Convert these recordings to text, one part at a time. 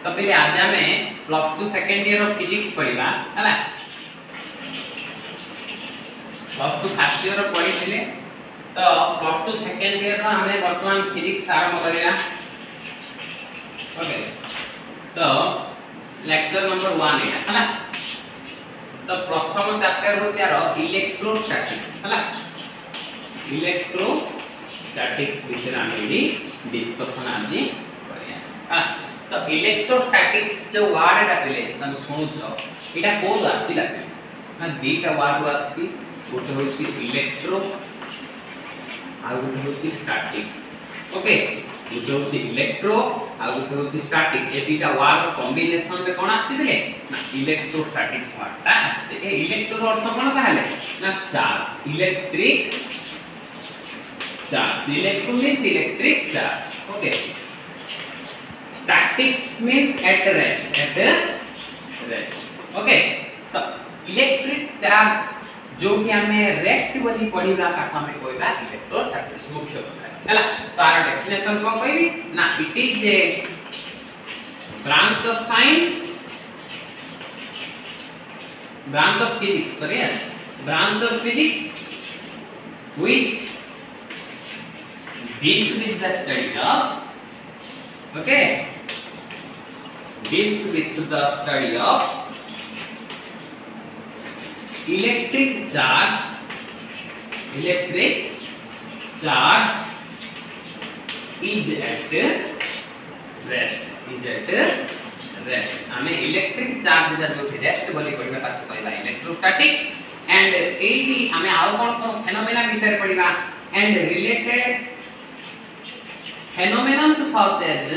तो फिर आज हमें +2 सेकंड ईयर ऑफ फिजिक्स पढ़िबा हला +2 फर्स्ट ईयर पढ़ी थिले तो +2 सेकंड ईयर रो हमें वर्तमान फिजिक्स आरंभ करिया। ओके तो लेक्चर नंबर 1 है हला तो प्रथम चैप्टर हो यार इलेक्ट्रोस्टैटिक्स हला इलेक्ट्रोस्टैटिक्स विषय आमे डिस्कशन आज करिया हला तो इलेक्ट्रोस्टैटिक्स जो वर्ड एटा पहिले तुम सुनुछो एटा कोड आसीला ना दीटा वर्ड आसी गोटे होची इलेक्ट्रो आ गोटे होची स्टैटिक्स। ओके गोटे होची इलेक्ट्रो आ गोटे होची स्टैटिक ए दीटा वर्ड कॉम्बिनेशन में कोन आसीले ना इलेक्ट्रोस्टैटिक्स वर्ड ता आसे। ए इलेक्ट्रो अर्थ कोन ताहले ना charge electric charge electro means electric charge. Okay statics means at rest. Okay तो इलेक्ट्रिक चार्ज जो कि हमें रेस्ट वाली पढ़िबा ताको हमें कहबा इलेक्ट्रोस्टैटिक्स मुख्य कथा हैला। तो आर डेफिनेशन को कहबी ना it is a branch of science branch of physics sorry branch of physics which deals with the study of deals with the study of electric charge is at rest हमें electric charge जो rest बोली पढ़िबा ताको कहला electrostatics. And AD हमें आउ कोन phenomena विषय पढ़िबा and related phenomena such as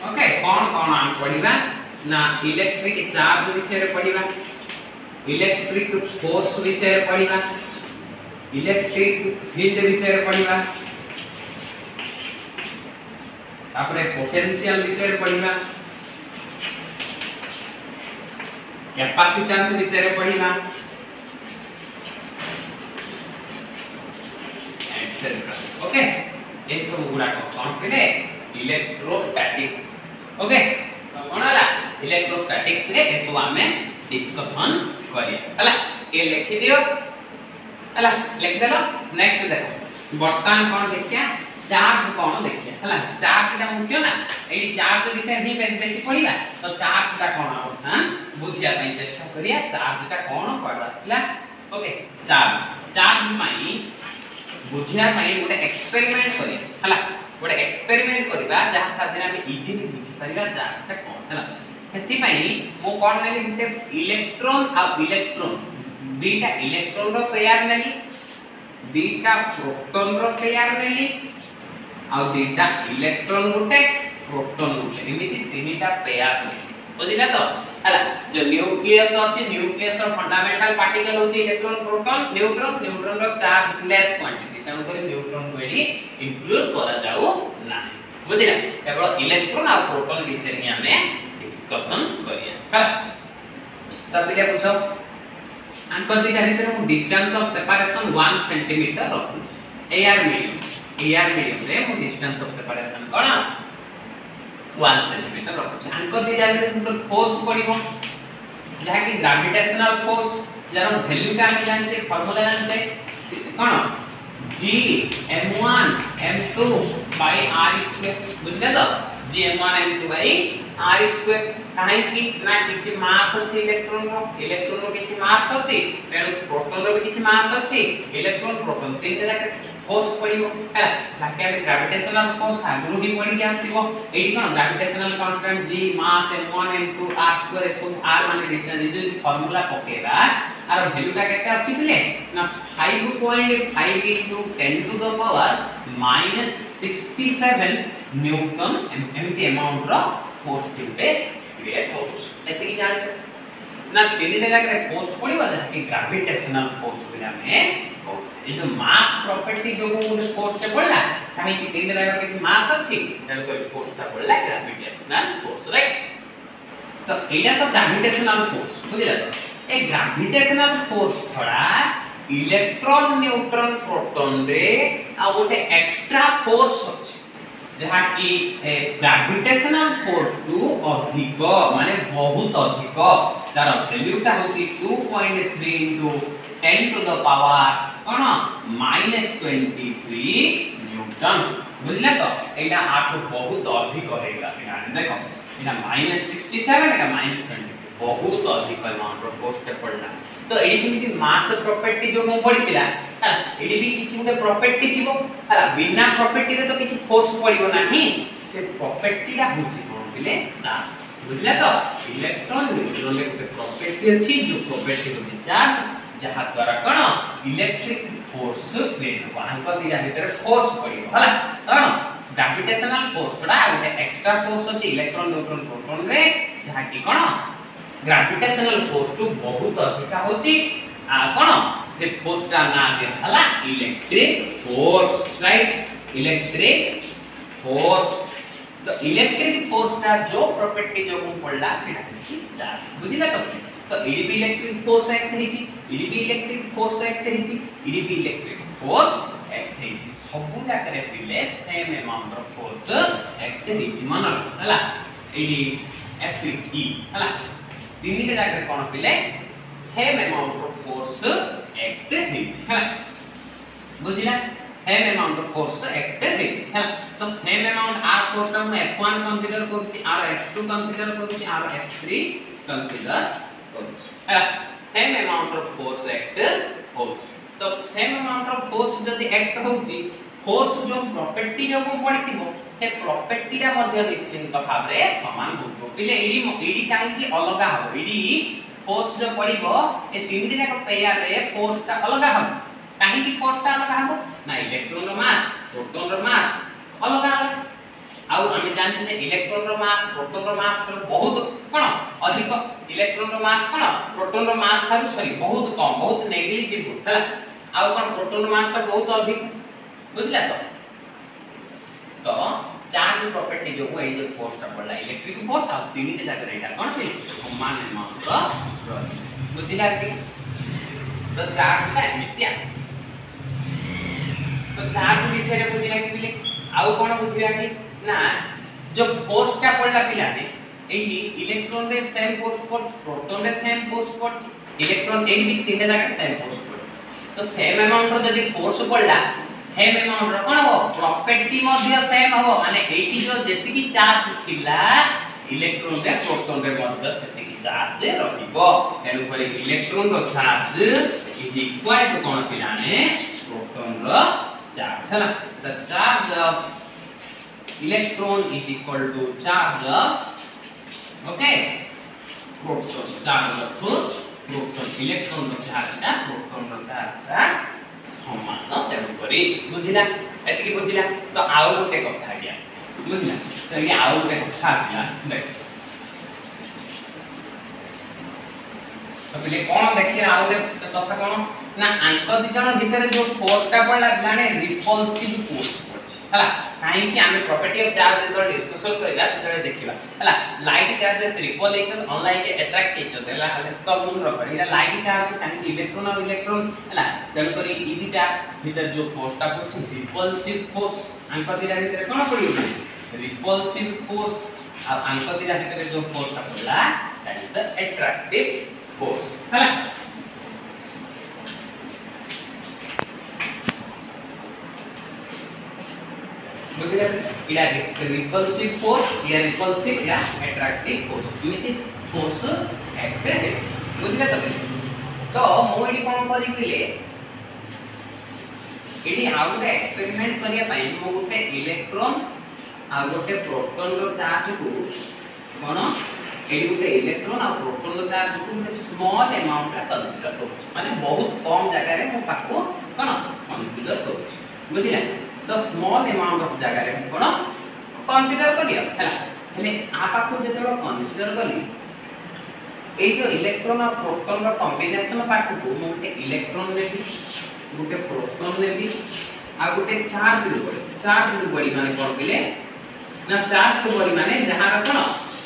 okay कौन कौन हम पढ़िबा ना इलेक्ट्रिक चार्ज विषय रे पढ़िबा इलेक्ट्रिक फोर्स विषय रे पढ़िबा इलेक्ट्रिक फील्ड विषय रे पढ़िबा आपरे पोटेंशियल विषय रे पढ़िबा कैपेसिटेंस विषय रे पढ़िबा एटसेट्रा। ओके ये सब गुडा कोन करे इलेक्ट्रोस्टैटिक्स। ओके तो कोन हला इलेक्ट्रोस्टैटिक्स रे ए सब हमें डिस्कशन करिया हला के लिखि दियो हला लिख देलो। नेक्स्ट देखो वर्तमान कोन देखिया चार्ज कोन देखिया हला चार्ज ता मुख्य ना एडी चार्ज विषय ही बेसी पढ़िबा तो चार्ज ता कोन हो हां बुझिया पई चेष्टा करिया चार्ज ता कोन पड़ आसला। ओके चार्ज चार्ज पई बुझिया पई गोटे एक्सपेरिमेंट करिया हला गोटे एक्सपेरिमेंट करबा जहा साथै हम इजीली बुझि परिबा चार्ज ता कोन हला सेति पई मो कोन नेली गोटे इलेक्ट्रॉन आ इलेक्ट्रॉन दीटा इलेक्ट्रॉन रो पेयर नेली दीटा प्रोटॉन रो पेयर नेली आ दीटा इलेक्ट्रॉन गोटे प्रोटॉन गोटे एमिति तीनटा पेयर नेली बुझिला तो हला जो न्यूक्लियस अछि न्यूक्लियस रो फंडामेंटल पार्टिकल होची इलेक्ट्रॉन प्रोटॉन न्यूट्रॉन न्यूट्रॉन रो चार्ज लेस क्वांटिटी तन करे न्यूट्रॉन को एडी इंक्लूड करा जाऊ नाही बुझिला केवल इलेक्ट्रॉन और प्रोटॉन विषय में हमें डिस्कशन करिया हला तब बिले पूछो अंक दिटा भीतर मु डिस्टेंस ऑफ सेपरेशन 1 सेंटीमीटर रखुछ एआर मीडियम रे मु डिस्टेंस ऑफ सेपरेशन कोन 1 सेंटीमीटर रखुछ अंक दिटा भीतर फोर्स पड़िबो जहा कि ग्रेविटेशनल फोर्स जरा वैल्यू का हम जानते फार्मूला जानते कोन g m1 m2 by r square बुझले तो g m1 m2 by r square काहे कि ना किछि मास अछि इलेक्ट्रॉन रो किछि मास अछि तेनु प्रोटॉन रो भी किछि मास अछि इलेक्ट्रॉन प्रोटॉन तीन तरह के किछि फोर्स पड़िबो हला जाके हम ग्रेविटेशनल फोर्स आगुरु ही पड़ी आस्तिबो एडी कोन ग्रेविटेशनल कांस्टेंट g मास m1 m2 r स्क्वायर सब r माने डिस्टेंस जो फार्मूला पकेबा आर वैल्यू का केते आछि बिले ना 5.5 into 10 to the power -67 newton एमटी अमाउंट रो फोर्स टिपे क्रिएट फोर्स एतकी जान ना तीन जगह रे फोर्स पड़िबा जहा कि ग्रेविटेशनल फोर्स बिना में बहुत ए जो मास प्रॉपर्टी जो फोर्स के पड़ला काहे कि तीन जगह रे किछ मास अछि तेन कोई फोर्स ता पड़ला ग्रेविटेशनल फोर्स राइट। तो एटा तो ग्रेविटेशनल फोर्स बुझिला तो ए ग्रेविटेशनल फोर्स छड़ा इलेक्ट्रॉन न्यूट्रॉन प्रोटॉन रे आ गोटे एक्स्ट्रा फोर्स अछि जहा कि ग्रेविटेशनल फोर्स टू अधिक माने बहुत अधिक तार वैल्यूटा होती 2.3 into 10 to the power cone -23 Newton बुझले तो एटा 8 बहुत अधिक होएगा देखो एटा -67 एटा -20 बहुत अधिक अमाउंट रो पोस्ट पड़ला तो एडी किमिति मास प्रॉपर्टी जो मो पडितिला एडी भी किछि गुटे प्रॉपर्टी थिबो हला बिना प्रॉपर्टी रे तो किछि फोर्स पडिबो नाही से प्रॉपर्टी दा होछि कोन बिले चार्ज बुझला तो इलेक्ट्रॉन न्यूट्रॉन रे गुटे प्रॉपर्टी अछि जो प्रॉपर्टी होछि चार्ज जहा द्वारा कोन इलेक्ट्रिक फोर्स क्रिएट हो आंक दिया भीतर फोर्स पडिबो हला कोन ग्रेविटेशनल फोर्स छोड़ा गुटे एक्स्ट्रा फोर्स अछि इलेक्ट्रॉन न्यूट्रॉन प्रोटॉन रे जहा कि कोन ग्रेविटेशनल फोर्स टू बहुत अधिक होची आ कोन से फोर्स का नाम दिया हला electric force right electric force तो इलेक्ट्रिक फोर्स का जो प्रॉपर्टी जो को पड़ला सेटा कि चार्ज बुझिला तो एडी भी इलेक्ट्रिक फोर्स एक्ट हेची एडी भी इलेक्ट्रिक फोर्स एक्ट हेची एडी भी इलेक्ट्रिक फोर्स एक्ट हेची सब जाकरे पिले same amount of force act हेची मन हला एडी एफई हला तीन जाकर कोन पिले same amount of force act हेछि हला बुझिला same amount of force act हेछि हला तो सेम अमाउंट आर फोर्स हम f1 कंसीडर करछि आर f2 कंसीडर करछि आर f3 कंसीडर करछि हला same amount of force act होछि तो सेम अमाउंट ऑफ फोर्स जदी एक्ट होछि फोर्स जो प्रॉपर्टी जो पडिथिबो से प्रॉपर्टी रा मध्ये निश्चित भाव रे समान होतो पिले एडी काहे कि अलगा हो एडी फोर्स जो पडिबो ए तीनटी जाक पेयर रे फोर्स ता अलगा हो काहे कि फोर्स ता अलगा हो ना इलेक्ट्रॉन रो मास प्रोटॉन रो मास अलगा आउ हम जानछि जे इलेक्ट्रॉन रो मास प्रोटॉन रो मास थारो बहुत कोन अधिक इलेक्ट्रॉन रो मास कोन प्रोटॉन रो मास थारो सॉरी बहुत कम बहुत नेग्लिजिबल हला आउ कोन प्रोटॉन रो मास ता बहुत अधिक बुझला तो चार्ज प्रॉपर्टी जो है जो फोर्स ता पड़ला इलेक्ट्रिक फोर्स आ तीन जाकर एटा कोन छै समान अमाउंट रो बुझिला कि तो चार्ज का एमिति आछि तो चार्ज विषय रे बुझिला कि पिले आउ कोन बुझिया कि ना जो फोर्स ता पड़ला पिला ने एठी इलेक्ट्रॉन रे सेम फोर्स पर प्रोटॉन रे सेम फोर्स पर इलेक्ट्रॉन एठी भी तीन जाकर सेम फोर्स पर तो सेम अमाउंट रो जदी फोर्स पड़ला सेम अमाउंट रो कोन हो प्रॉपर्टी मध्ये सेम हो माने एठी जो जेति की चार्ज थिला इलेक्ट्रॉन रे प्रोटॉन रे मध्ये सेति की चार्ज रहिबो तेनु पर इलेक्ट्रॉन रो चार्ज इज इक्वल टू कोन पिलाने प्रोटॉन रो चार्ज हला the charge of electron is equal to charge of okay proton charge of proton electron रो चार्ज का प्रोटॉन रो चार्ज का समान तेनु करी बुझिला एतकी बुझिला तो आउ गोटे कथा गया बुझिला तो ये आउ गोटे कथा आला देख तो पहले कोन देखि आउ गोटे कथा कोन ना आंक दि जण भीतर जो फोर्स ता पड़ला लाने रिपल्सिव फोर्स हला काहे कि हमें प्रॉपर्टी ऑफ चार्ज जो डिस्कशन करला सेतले देखिबा हला light charges ripple etch unlike attract etch देला हले तो मन रख इला लाइट चार्ज काहे कि इलेक्ट्रॉन और इलेक्ट्रॉन हला तण करी ई दिटा भीतर जो फोर्स ता पड़छ रिपल्सिव फोर्स आंक दिरा भीतर कोन पड़ियो रिपल्सिव फोर्स और आंक दिरा भीतर जो फोर्स ता पड़ला that is the attractive force हला बुझिला इडा रिपल्सिव फोर्स या रिपल्सिव या अट्रैक्टिव फोर्स इमिति फोर्स एक्ट है बुझिला तो मो एडी कोन करी पिले एडी आउ के एक्सपेरिमेंट करिया पई मो गुटे इलेक्ट्रॉन आ गुटे प्रोटॉन रो चार्ज को कोन एडी गुटे इलेक्ट्रॉन आ प्रोटॉन रो चार्ज को गुटे स्मॉल अमाउंट रा कंसीडर करू माने बहुत कम जगह रे मो पाको कोन कंसीडर करू बुझिला तो स्मॉल अमाउंट ऑफ जगह रे कोन कंसीडर करियो हला हेले आपा को जेतो कंसीडर करी ए जो इलेक्ट्रॉन और प्रोटॉन रो कॉम्बिनेशन पाको को मोटे इलेक्ट्रॉन ने भी गुटे प्रोटॉन ने भी आ गुटे चार्ज रो बड़ी माने कोन बिले ना चार्ज रो बड़ी माने जहां रो कोन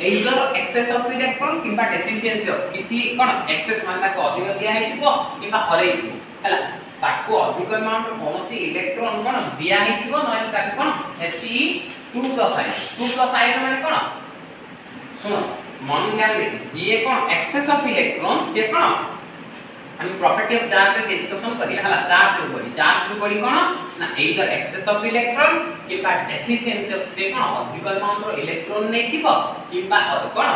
एइदर एक्सेस ऑफ इलेक्ट्रॉन किबा डेफिशिएंसी ऑफ किछि कोन एक्सेस माने को अधिक दिया हेतिबो किबा हरै दिबो हला ताको अधिक अमाउंट कोनोसी इलेक्ट्रॉन कोन दिया हिथिबो नय ताको कोन He2 प्लस आयन माने कोन सुनो मन ध्यान दे जे कोन एक्सेस ऑफ इलेक्ट्रॉन जे कोन हम प्रॉपर्टी ऑफ चार्ज डिस्कशन करिया हला चार्ज बड़ी कोन ना एइदर एक्सेस ऑफ इलेक्ट्रॉन किबा डेफिशिएंसी ऑफ से कोन अधिक अमाउंट रो इलेक्ट्रॉन नै थिबो किबा कोन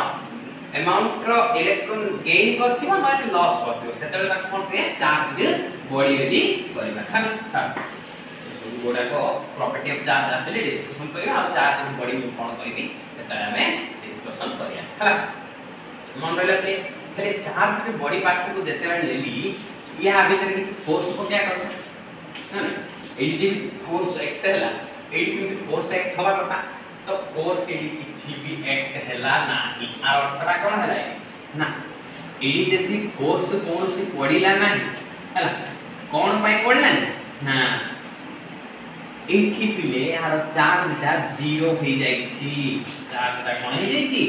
अमाउंट रो इलेक्ट्रॉन गेन करथिबो नय लॉस करथिबो सेतले ता कोन के चार्ज बॉडी रेडी करबा हला सब गोडा को प्रॉपर्टी ऑफ चार्ज आसले डिस्कशन करिया आ चार्ज बॉडी में कोन कहबी सेता हमें डिस्कशन करिया हला मन रहले पहले चार्ज के बॉडी पार्ट को देते वाले लेली या भीतर किछ फोर्स को क्या करछ ना एडी जे फोर्स एक्ट हैला एडी से फोर्स एक्ट हवा कथा तो फोर्स के किछि भी एक्ट हैला नाही आ अर्थटा कोन हैला ना एडी जदी फोर्स कोन से पड़िला नाही हैला कोन पई पड़ला ना एठी पिले यार चार्ज ता 0 हो जाई छी चार्ज ता कोन हो जाई छी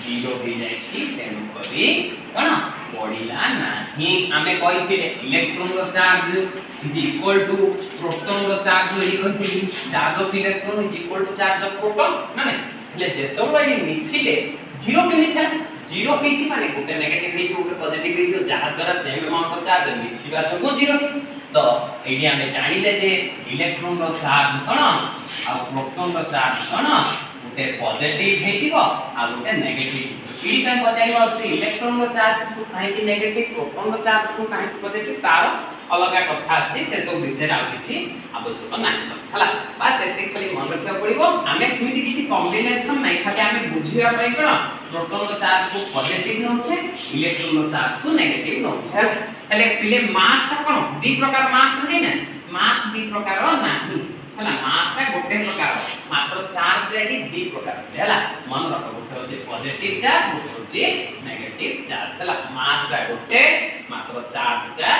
0 हो जाई छी तेनु करी कोन पड़िला नाही हमें कहिथिले इलेक्ट्रॉन रो charge is equal to proton रो चार्ज लो कहिथिली charge of electron is equal to charge of proton ना हेले जेतो बडी मिसिले 0 के मिछा 0 होईची माने गोटे नेगेटिव हेती गोटे पॉजिटिव हेती जहा द्वारा सेम अमाउंट ऑफ चार्ज मिसिबा जो 0 होईची तो एडी हमें जानिले जे इलेक्ट्रॉन रो चार्ज कोन आ प्रोटॉन रो चार्ज कोन गोटे पॉजिटिव हेतिबो आ गोटे नेगेटिव एडी कान पचाइबो कि इलेक्ट्रॉन रो चार्ज को काहे कि नेगेटिव प्रोटॉन रो चार्ज को काहे कि पॉजिटिव तार अलग कथा अछि से सब विषय आ किछि आवश्यक नाही हला बस एते खाली मन रखिया पड़िबो हमें स्मृति किछि कॉम्बिनेशन नै खाली हमें बुझिया पई कोन प्रोटॉन रो चार्ज को पॉजिटिव न होछे इलेक्ट्रॉन रो चार्ज को नेगेटिव न होछे हेले पिले मास ता कोन दी प्रकार मास नै ना मास दी प्रकार नाही हला मास ता गोटे प्रकार मात्र चार्ज रेडी दी प्रकार हला मन रख गोटे होचे पॉजिटिव चार्ज गोटे होचे नेगेटिव चार्ज हला मास ता गोटे मात्र चार्ज ता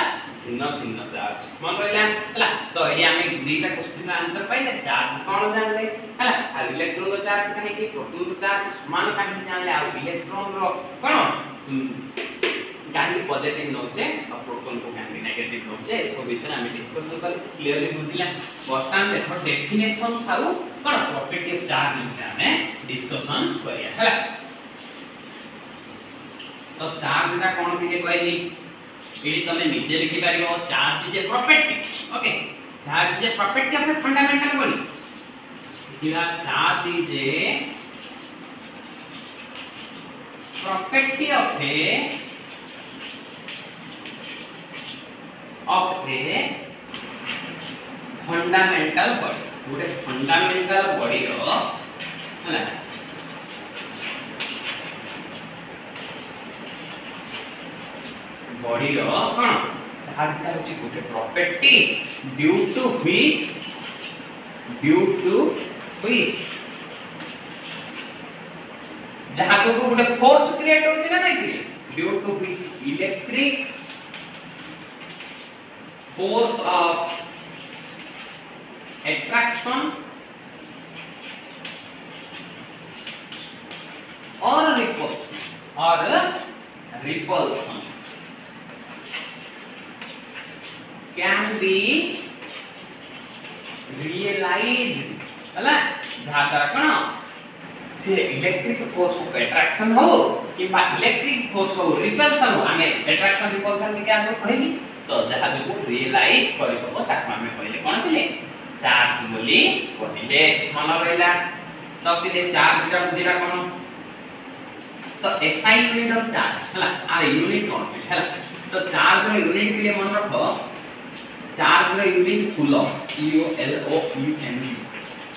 भिन्न भिन्न चार्ज मन रहला हला तो एडी हमें दुईटा क्वेश्चन रा आंसर पाइले चार्ज कोन जानले हला आ इलेक्ट्रॉन रो चार्ज काहे कि प्रोटॉन रो चार्ज समान काहे जानले आ इलेक्ट्रॉन रो कोन काहे पॉजिटिव नोचे और प्रोटॉन को काहे नेगेटिव नोचे इसको विषय में डिस्कशन कर क्लियरली बुझिला वर्तमान देखो डेफिनेशन साउ कोन प्रॉपर्टी ऑफ चार्ज में डिस्कशन करिया हला तो चार्ज दा कोन के कहली एडी तमे नीचे लिखि पारिबो charge is a property okay charge is a property of a fundamental body किला charge is a property of a fundamental body गोटे फंडामेंटल बॉडी रो हला बॉडी रो कोन चार्ज होची गोटे प्रॉपर्टी ड्यू टू व्हिच जहां को गोटे फोर्स क्रिएट होती ना नहीं due to which electric force of attraction or repulsion can be realized हला जहां द्वारा कोन से इलेक्ट्रिक फोर्स ऑफ अट्रैक्शन हो कि बा इलेक्ट्रिक फोर्स हो रिपल्शन हो हमें अट्रैक्शन रिपल्शन के क्या कहली तो जहा जो रियलाइज करबो ताको हमें पहिले कोन कहले चार्ज बोली कहले मन रहला तो पिले चार्ज जब जेरा कोन तो एसआई यूनिट ऑफ चार्ज हला आ यूनिट कोन हला तो चार्ज रो यूनिट पिले मन रखो चार्ज रो यूनिट कूलम COLOUM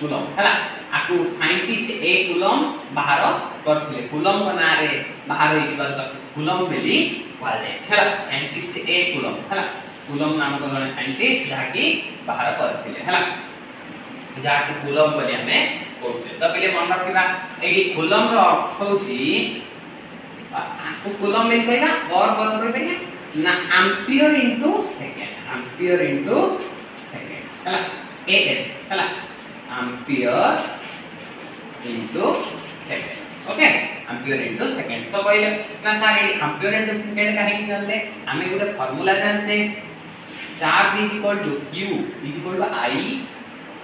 कूलम हला आकु साइंटिस्ट ए कूलम बाहर करथिले कूलम बना रे बाहर इतर तक कूलम बेली कहला जाय छला साइंटिस्ट ए कूलम हला कूलम नाम को जने साइंटिस्ट जाकी बाहर करथिले हला जाकी कूलम बोली हमें कहते तो पहले मन रखिबा एडी कूलम रो अर्थ होसी आकु कूलम में कहला और बोल कहबे ना एम्पियर इनटू सेकंड हला AS हला ampere into second okay ampere into second तो कहले ना सर एडी एम्पियर इनटू सेकंड काहे कि जानले हमें गोटे फार्मूला जानचे charge is equal to q is equal to I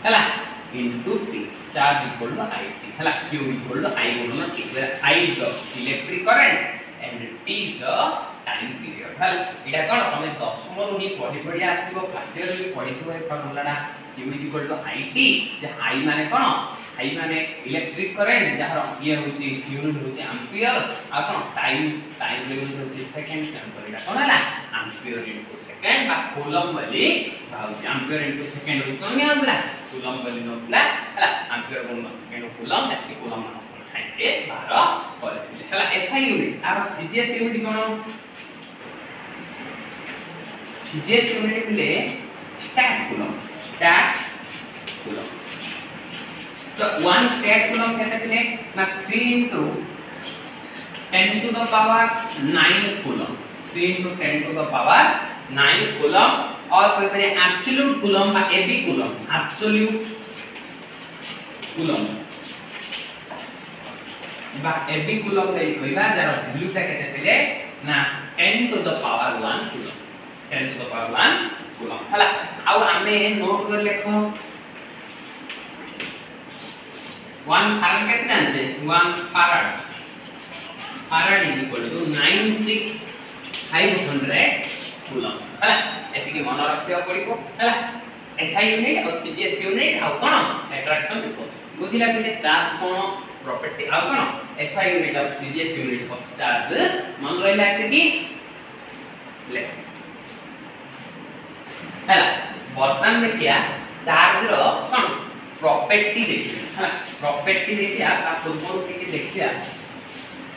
हला into t charge equal to it हला q equal to I गुणन t where I is the electric current and t is the time period हला एटा कोन तमे दशम रो ही पढि आथिबो पाठ्य रो ही पढिथिबो ए formula q is equal to it जे I माने कोन I माने इलेक्ट्रिक करंट जहार ये होची यूनिट होची एम्पियर आ कोन टाइम लेवल होची सेकंड टेम्पर एटा कोन हला एम्पियर इनटू सेकंड बा कूलम वाली भाउची एम्पियर इनटू सेकंड होची कोन होला कूलम वाली नोला हला एम्पियर गुण सेकंड कूलम ताकि कूलम मान खाइते 12 करथिले हला एसआई यूनिट आरो सीजीएस यूनिट कोन सीजीएस यूनिट ले स्टैट कूलम तो 1 स्टैट कूलम कहते थे ना 3 into 10 to the power 9 coulomb 3 into 10 to the power 9 coulomb और कोई परे एब्सोल्यूट कूलम बा एबी कूलम एब्सोल्यूट कूलम बा एबी कूलम रे कोइबा जार वैल्यू ता केते पेले ना 10 to the power 1 coulomb 10 to the power 1 coulomb हला आउ हमें नोट कर लेखो 1 farad केते जानछे 1 farad is equal to 96500 coulomb हला एतिके मन रखियो पड़िबो हला एसआई यूनिट और सीजीएस यूनिट आ कोन अट्रैक्शन फोर्स बुझिला पे चार्ज कोन प्रॉपर्टी आ कोन एसआई यूनिट और सीजीएस यूनिट को चार्ज मन रहिला एतिकी ले हला वर्तमान में क्या चार्ज रो कोन प्रॉपर्टी देखिए हला प्रॉपर्टी देखिए आ पूर्व के देखिए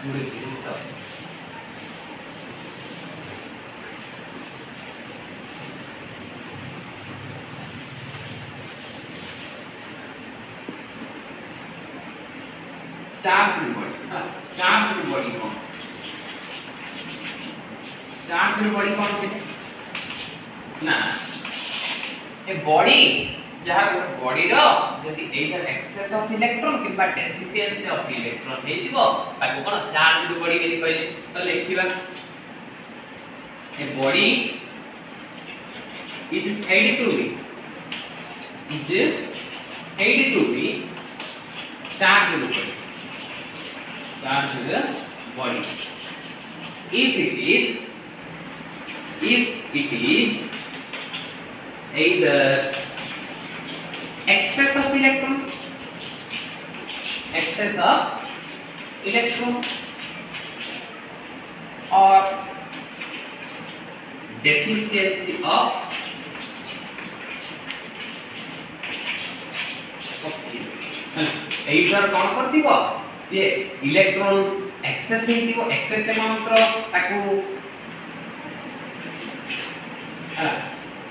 पूरी चीज सब चार्ज बॉडी कौन से ना ए बॉडी जहां बॉडी रो यदि एइधर एक्सेस ऑफ इलेक्ट्रॉन किबा डेफिशिएंसी ऑफ इलेक्ट्रॉन हे दिबो ताको कोन चार्ज बॉडी बेली कहले तो लिखिबा a body is said to be charged body if it is either excess of electron or deficiency of either कौन करथिबो से इलेक्ट्रॉन एक्सेस हेतिबो एक्सेस अमाउंट रो ताकू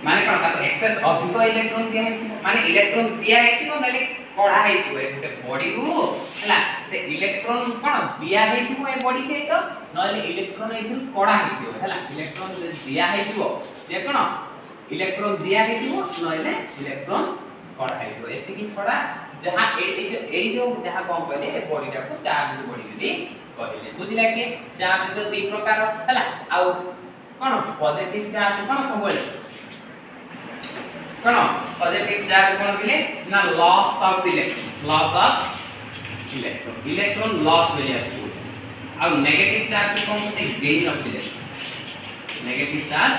माने कोन ताकू एक्सेस अधिक इलेक्ट्रॉन दिया हेतिबो माने इलेक्ट्रॉन दिया हेतिबो माने कढा हेतिबो एते बॉडी रु हला ते इलेक्ट्रॉन कोन दिया हेतिबो ए बॉडी के तो नले इलेक्ट्रॉन एथु कढा हेतिबो हला इलेक्ट्रॉन जे दिया हेतिबो जे कोन इलेक्ट्रॉन दिया हेतिबो नले इलेक्ट्रॉन कढा हेतिबो एते की छोड़ा जहां ए जो जहां कोन कहले ए बॉडी टा को चार्ज बॉडी बोली कहले बुझिला के चार्ज जो दि प्रकार हला आ कोन पॉजिटिव चार्ज कोन सबले कोन पॉजिटिव चार्ज कोन दिले ना लॉस ऑफ इलेक्ट्रॉन लॉस हो जाय आ नेगेटिव चार्ज कोन होते gain of electron negative charge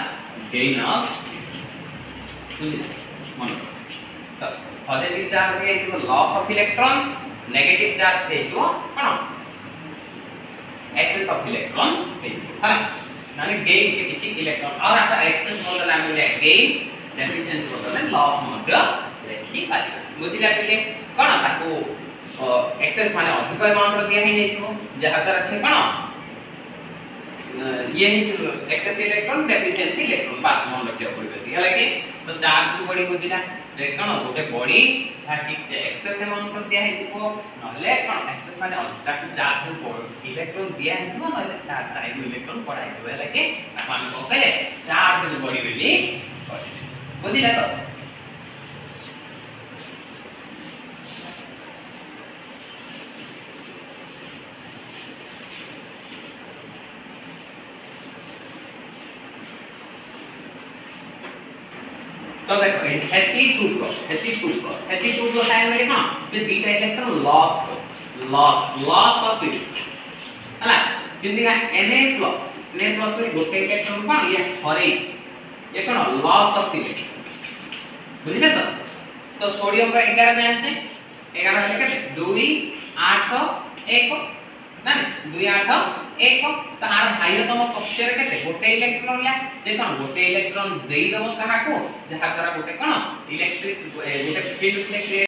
gain of बुझिला मन तो पॉजिटिव चार्ज है जो loss of electron negative charge है जो कोन एक्सेस ऑफ इलेक्ट्रॉन है हला माने गेन से किछि इलेक्ट्रॉन और आता एक्सेस मॉडल हम ले gain deficiency model loss model लेखि पाइ बुझिला पहिले कोन ताको एक्सेस माने अधिक अमाउंट रो दिया है नै तो जहा तर से कोन ये एक्सेस इलेक्ट्रॉन डेफिशिएंसी इलेक्ट्रॉन पास मन रखियो पड़बे हला के तो चार्ज बॉडी बुझिला जे कोन गोटे बॉडी जहा ठीक से एक्सेस अमाउंट दिया है तो नले कोन एक्सेस माने ताकू चार्ज इलेक्ट्रॉन दिया है तो नले चार्ज ताई इलेक्ट्रॉन पढ़ाई तो हला के अपन को कहले चार्ज बॉडी बोली बुझिला तो तो देखो He2 को साइन में लिखो जे beta electron loss of electron हला सिंधी Na+ में गोटे इलेक्ट्रॉन कोन ये हरेज ये कोन लॉस ऑफ इलेक्ट्रॉन बुझिले तो सोडियम रा 11 जान छे 11 लेके 2 8 1 ना 2 8 1 तार भाई तम पक्ष रे केते गोटे इलेक्ट्रॉन या जे कोन गोटे इलेक्ट्रॉन देई दबो कहा को जहा द्वारा गोटे कोन इलेक्ट्रिक गोटे फील्ड से